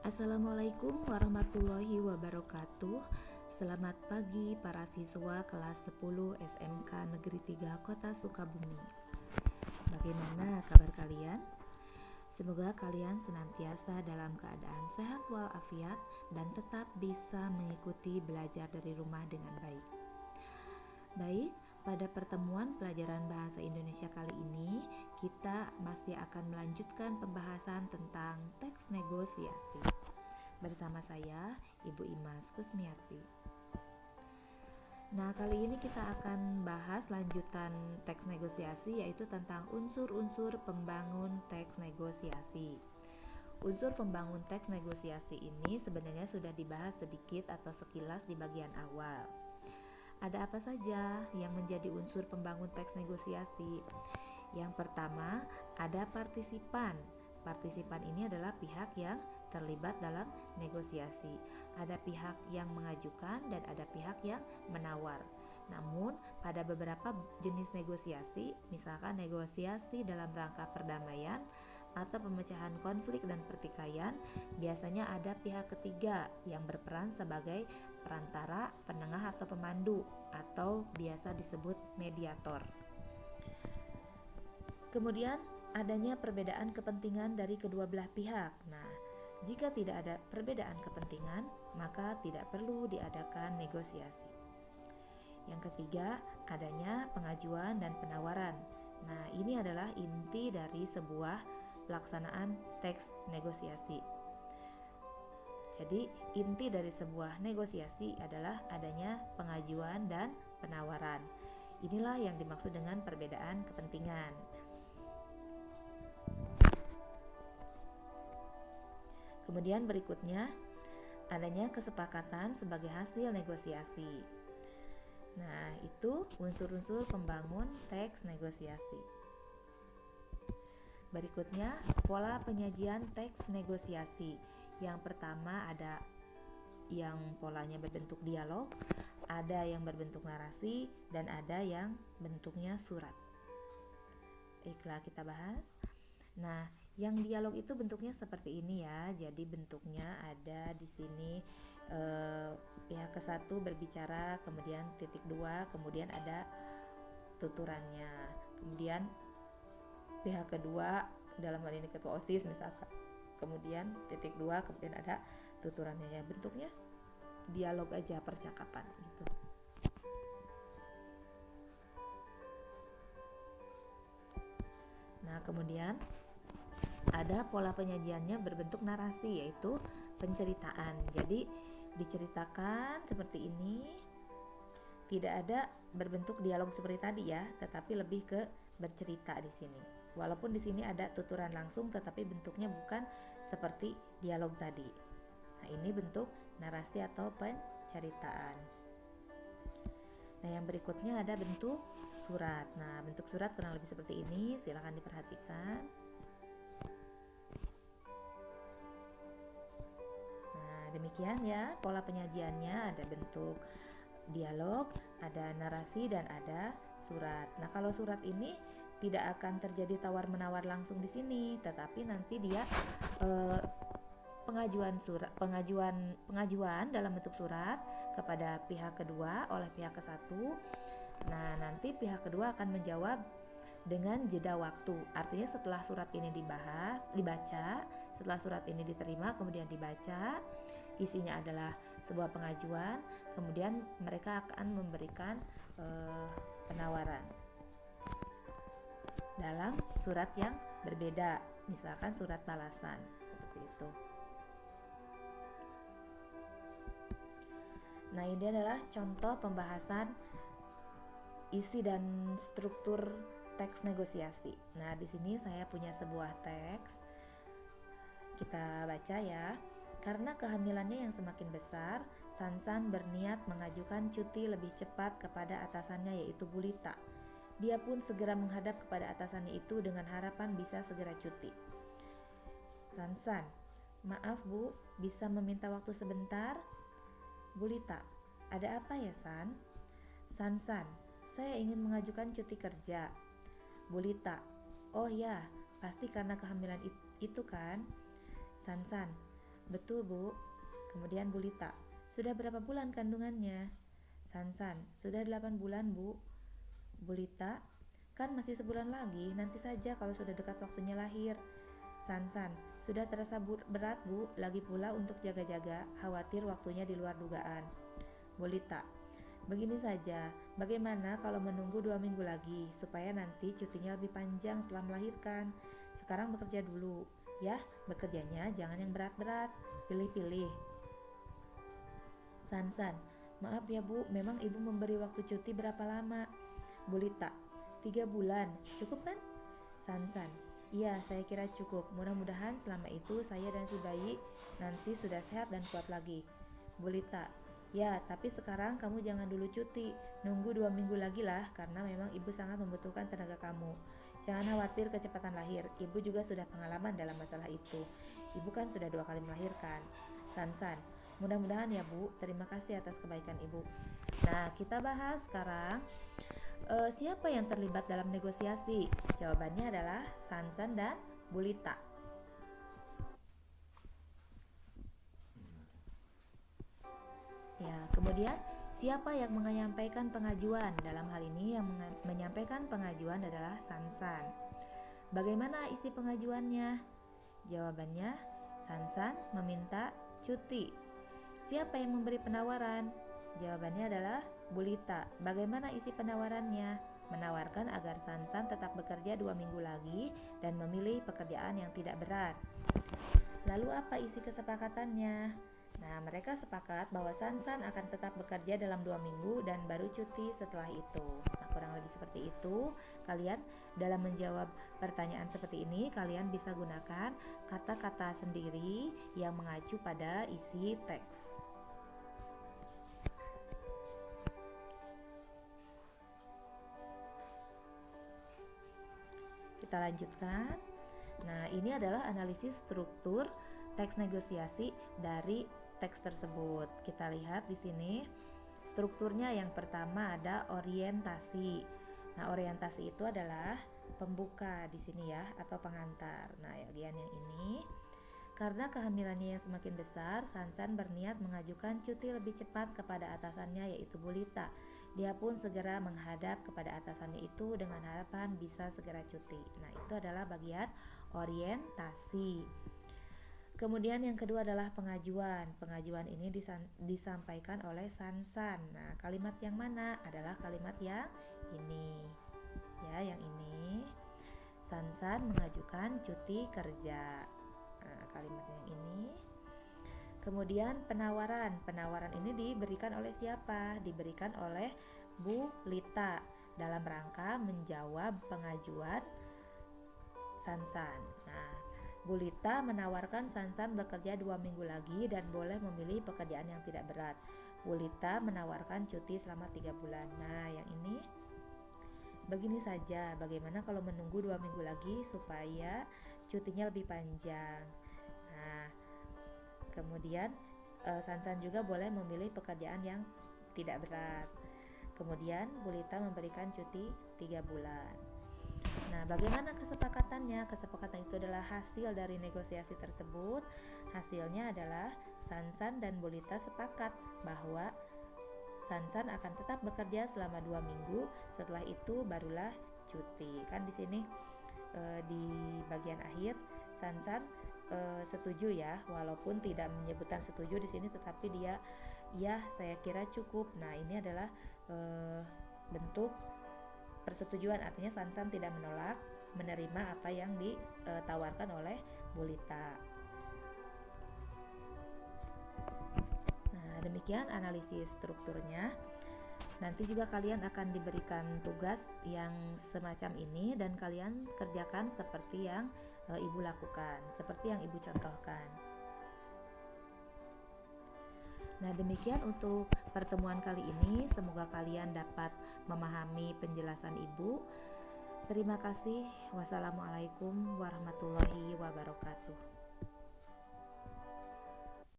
Assalamualaikum warahmatullahi wabarakatuh. Selamat pagi para siswa kelas 10 SMK Negeri 3 Kota Sukabumi. Bagaimana kabar kalian? Semoga kalian senantiasa dalam keadaan sehat walafiat dan tetap bisa mengikuti belajar dari rumah dengan baik. Baik, pada pertemuan pelajaran bahasa Indonesia kali ini, kita masih akan melanjutkan pembahasan tentang teks negosiasi. Bersama saya, Ibu Imas Kusmiati. Nah, kali ini kita akan bahas lanjutan teks negosiasi, yaitu tentang unsur-unsur pembangun teks negosiasi. Unsur pembangun teks negosiasi ini sebenarnya sudah dibahas sedikit atau sekilas di bagian awal. Ada apa saja yang menjadi unsur pembangun teks negosiasi? Yang pertama, ada partisipan. Partisipan ini adalah pihak yang terlibat dalam negosiasi. Ada pihak yang mengajukan dan ada pihak yang menawar. Namun, pada beberapa jenis negosiasi, misalkan negosiasi dalam rangka perdamaian atau pemecahan konflik dan pertikaian, biasanya ada pihak ketiga yang berperan sebagai perantara, penengah atau pemandu, atau biasa disebut mediator. Kemudian adanya perbedaan kepentingan dari kedua belah pihak. Nah, jika tidak ada perbedaan kepentingan, maka tidak perlu diadakan negosiasi. Yang ketiga, adanya pengajuan dan penawaran. Nah, ini adalah inti dari sebuah pelaksanaan teks negosiasi. Jadi, inti dari sebuah negosiasi adalah adanya pengajuan dan penawaran. Inilah yang dimaksud dengan perbedaan kepentingan. Kemudian berikutnya, adanya kesepakatan sebagai hasil negosiasi. Nah, itu unsur-unsur pembangun teks negosiasi. Berikutnya, pola penyajian teks negosiasi. Yang pertama ada yang polanya berbentuk dialog, ada yang berbentuk narasi, dan ada yang bentuknya surat. Baiklah, kita bahas. Nah, yang dialog itu bentuknya seperti ini ya. Jadi bentuknya ada di sini pihak ke-1 berbicara, kemudian titik 2, kemudian ada tuturannya. Kemudian pihak kedua, dalam hal ini ketua OSIS misalkan, kemudian titik 2, kemudian ada tuturannya ya. Bentuknya dialog aja, percakapan gitu. Nah, kemudian ada pola penyajiannya berbentuk narasi, yaitu penceritaan. Jadi diceritakan seperti ini, tidak ada berbentuk dialog seperti tadi ya, tetapi lebih ke bercerita di sini. Walaupun di sini ada tuturan langsung, tetapi bentuknya bukan seperti dialog tadi. Nah, ini bentuk narasi atau penceritaan. Nah, yang berikutnya ada bentuk surat. Nah, bentuk surat kurang lebih seperti ini, silakan diperhatikan. Nah, demikian ya pola penyajiannya, ada bentuk dialog, ada narasi, dan ada surat. Nah, kalau surat ini tidak akan terjadi tawar-menawar langsung di sini, tetapi nanti dia pengajuan dalam bentuk surat kepada pihak kedua oleh pihak ke-1. Nah, nanti pihak kedua akan menjawab dengan jeda waktu. Artinya setelah surat ini dibaca, setelah surat ini diterima kemudian dibaca, isinya adalah sebuah pengajuan, kemudian mereka akan memberikan penawaran dalam surat yang berbeda, misalkan surat balasan, seperti itu. Nah, ini adalah contoh pembahasan isi dan struktur teks negosiasi. Nah, di sini saya punya sebuah teks. Kita baca ya. Karena kehamilannya yang semakin besar, Sansan berniat mengajukan cuti lebih cepat kepada atasannya, yaitu Bulita. Dia pun segera menghadap kepada atasannya itu dengan harapan bisa segera cuti. Sansan, maaf Bu, bisa meminta waktu sebentar? Bulita, ada apa ya San? Sansan, saya ingin mengajukan cuti kerja. Bulita, oh ya, pasti karena kehamilan itu kan? Sansan, Betul, Bu. Kemudian Bu Lita, sudah berapa bulan kandungannya? Sansan, sudah 8 bulan, Bu. Bu Lita, kan masih sebulan lagi, nanti saja kalau sudah dekat waktunya lahir. Sansan, sudah terasa berat, Bu, lagi pula untuk jaga-jaga, khawatir waktunya di luar dugaan. Bu Lita, begini saja, bagaimana kalau menunggu 2 minggu lagi, supaya nanti cutinya lebih panjang setelah melahirkan. Sekarang bekerja dulu, ya, bekerjanya jangan yang berat-berat, pilih-pilih. Sansan, maaf ya Bu, memang Ibu memberi waktu cuti berapa lama? Bu Lita, 3 bulan, cukup kan? Sansan, iya saya kira cukup, mudah-mudahan selama itu saya dan si bayi nanti sudah sehat dan kuat lagi. Bu Lita, ya tapi sekarang kamu jangan dulu cuti, nunggu 2 minggu lagi lah, karena memang Ibu sangat membutuhkan tenaga kamu. Jangan khawatir kecepatan lahir, Ibu juga sudah pengalaman dalam masalah itu. Ibu kan sudah 2 kali melahirkan. Sansan, mudah-mudahan ya Bu, terima kasih atas kebaikan Ibu. Nah, kita bahas sekarang siapa yang terlibat dalam negosiasi? Jawabannya adalah Sansan dan Bu Lita. Ya, kemudian siapa yang menyampaikan pengajuan? Dalam hal ini yang menyampaikan pengajuan adalah Sansan. Bagaimana isi pengajuannya? Jawabannya, Sansan meminta cuti. Siapa yang memberi penawaran? Jawabannya adalah Bu Lita. Bagaimana isi penawarannya? Menawarkan agar Sansan tetap bekerja 2 minggu lagi dan memilih pekerjaan yang tidak berat. Lalu apa isi kesepakatannya? Nah, mereka sepakat bahwa Sansan akan tetap bekerja dalam 2 minggu dan baru cuti setelah itu. Nah, kurang lebih seperti itu. Kalian dalam menjawab pertanyaan seperti ini, kalian bisa gunakan kata-kata sendiri yang mengacu pada isi teks. Kita lanjutkan. Nah, ini adalah analisis struktur teks negosiasi dari teks tersebut. Kita lihat di sini strukturnya. Yang pertama ada orientasi. Nah, orientasi itu adalah pembuka di sini ya, atau pengantar. Nah, bagian yang ini, karena kehamilannya yang semakin besar, Sansan berniat mengajukan cuti lebih cepat kepada atasannya, yaitu Bu Lita. Dia pun segera menghadap kepada atasannya itu dengan harapan bisa segera cuti. Nah, itu adalah bagian orientasi. Kemudian yang kedua adalah pengajuan. Pengajuan ini disampaikan oleh Sansan. Nah, kalimat yang mana? Adalah kalimat yang ini. Ya, yang ini. Sansan mengajukan cuti kerja. Nah, kalimat yang ini. Kemudian penawaran. Penawaran ini diberikan oleh siapa? Diberikan oleh Bu Lita dalam rangka menjawab pengajuan Sansan. Nah, Bu Lita menawarkan Sansan bekerja 2 minggu lagi dan boleh memilih pekerjaan yang tidak berat. Bu Lita menawarkan cuti selama 3 bulan. Nah, yang ini, begini saja, bagaimana kalau menunggu 2 minggu lagi supaya cutinya lebih panjang. Nah, kemudian Sansan juga boleh memilih pekerjaan yang tidak berat. Kemudian Bu Lita memberikan cuti 3 bulan. Nah, bagaimana kesepakatannya? Kesepakatan itu adalah hasil dari negosiasi tersebut. Hasilnya adalah Sansan dan Bu Lita sepakat bahwa Sansan akan tetap bekerja selama 2 minggu. Setelah itu barulah cuti. Kan di sini di bagian akhir Sansan setuju ya, walaupun tidak menyebutkan setuju di sini, tetapi dia, ya saya kira cukup. Nah, ini adalah bentuk persetujuan, artinya Sansan tidak menolak, menerima apa yang ditawarkan oleh Bu Lita. Nah, demikian analisis strukturnya. Nanti juga kalian akan diberikan tugas yang semacam ini dan kalian kerjakan seperti yang Ibu lakukan, seperti yang Ibu contohkan. Nah, demikian untuk pertemuan kali ini. Semoga kalian dapat memahami penjelasan Ibu. Terima kasih. Wassalamualaikum warahmatullahi wabarakatuh.